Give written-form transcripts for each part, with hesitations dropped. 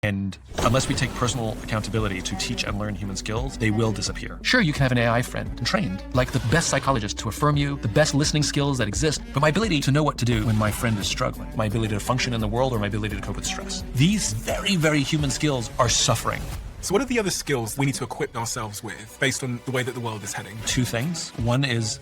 And unless we take personal accountability to teach and learn human skills, they will disappear. Sure, you can have an AI friend trained, like the best psychologist to affirm you, the best listening skills that exist, but my ability to know what to do when my friend is struggling, my ability to function in the world, or my ability to cope with stress. These very, very human skills are suffering. So what are the other skills we need to equip ourselves with based on the way that the world is heading? Two things. One is...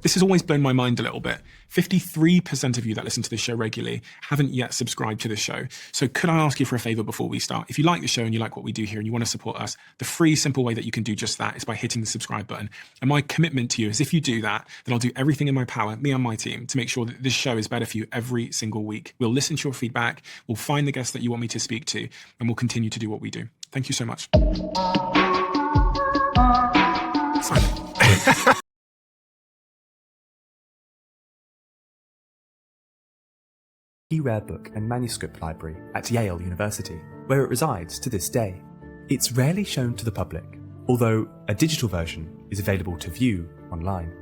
This has always blown my mind a little bit. 53% of you that listen to this show regularly haven't yet subscribed to this show. So could I ask you for a favor before we start? If you like the show and you like what we do here and you want to support us, the free, simple way that you can do just that is by hitting the subscribe button. And my commitment to you is if you do that, then I'll do everything in my power, me and my team, to make sure that this show is better for you every single week. We'll listen to your feedback, we'll find the guests that you want me to speak to, and we'll continue to do what we do. Thank you so much. Simon. Rare book and manuscript library at Yale University, where it resides to this day. It's rarely shown to the public, although a digital version is available to view online.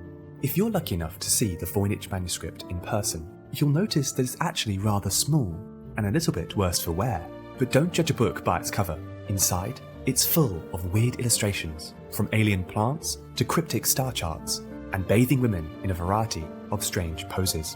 If you're lucky enough to see the Voynich manuscript in person, you'll notice that it's actually rather small and a little bit worse for wear. But don't judge a book by its cover. Inside, it's full of weird illustrations, from alien plants to cryptic star charts, and bathing women in a variety of strange poses.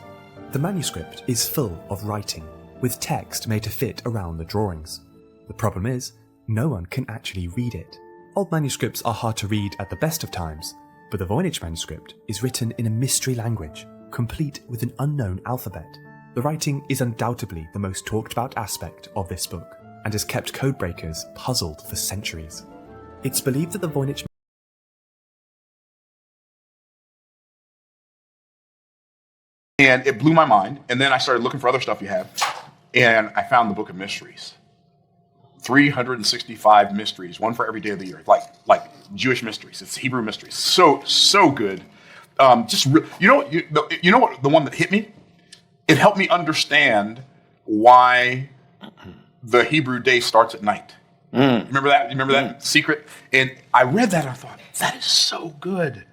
The manuscript is full of writing, with text made to fit around the drawings. The problem is, no one can actually read it. Old manuscripts are hard to read at the best of times, but the Voynich manuscript is written in a mystery language, complete with an unknown alphabet. The writing is undoubtedly the most talked about aspect of this book, and has kept codebreakers puzzled for centuries. It's believed that the Voynich And it blew my mind. And then I started looking for other stuff you have. And I found the Book of Mysteries. 365 mysteries, one for every day of the year. Like Jewish mysteries. It's Hebrew mysteries. So good. You know what? The one that hit me? It helped me understand why the Hebrew day starts at night. Remember that? You remember that secret? And I read that and I thought, that is so good.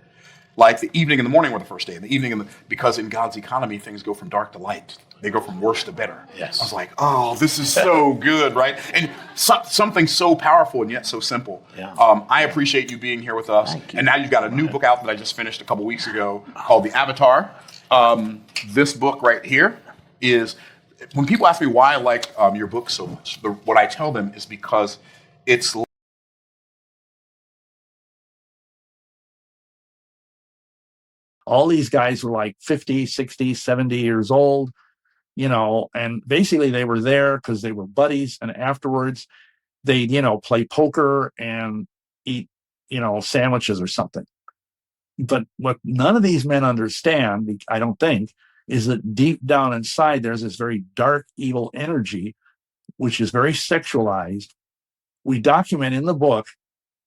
Like the evening and the morning were the first day, and the evening because in God's economy, things go from dark to light. They go from worse to better. Yes. I was like, oh, this is so good, right? And something so powerful and yet so simple. Yeah. I appreciate you being here with us. Thank you. And now you've got a new book out that I just finished a couple weeks ago called The Avatar. This book right here is, when people ask me why I like your book so much, what I tell them is because it's all these guys were like 50, 60, 70 years old, and basically they were there because they were buddies. And afterwards they'd, play poker and eat, sandwiches or something. But what none of these men understand, I don't think, is that deep down inside, there's this very dark, evil energy, which is very sexualized. We document in the book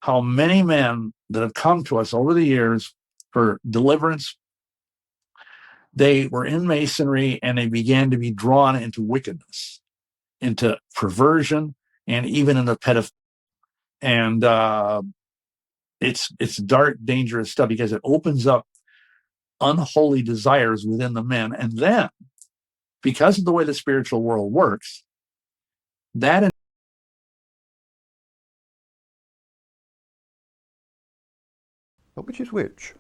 how many men that have come to us over the years for deliverance, they were in Masonry and they began to be drawn into wickedness, into perversion, and even into pedophilia. And it's dark, dangerous stuff because it opens up unholy desires within the men. And then, because of the way the spiritual world works, that But which is which?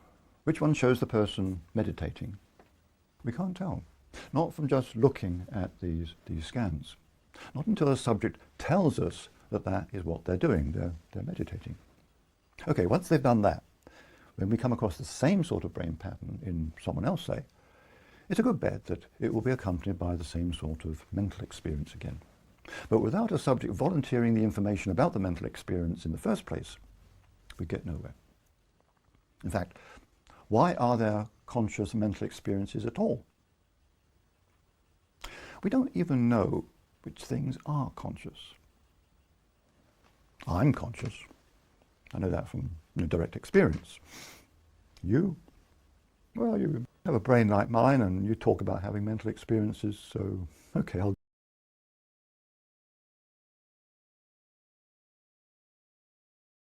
Which one shows the person meditating? We can't tell. Not from just looking at these scans. Not until a subject tells us that that is what they're doing. They're meditating. Okay, once they've done that, when we come across the same sort of brain pattern in someone else, say, it's a good bet that it will be accompanied by the same sort of mental experience again. But without a subject volunteering the information about the mental experience in the first place, we get nowhere. In fact, why are there conscious mental experiences at all? We don't even know which things are conscious. I'm conscious. I know that from direct experience. You? Well, you have a brain like mine and you talk about having mental experiences, so okay, I'll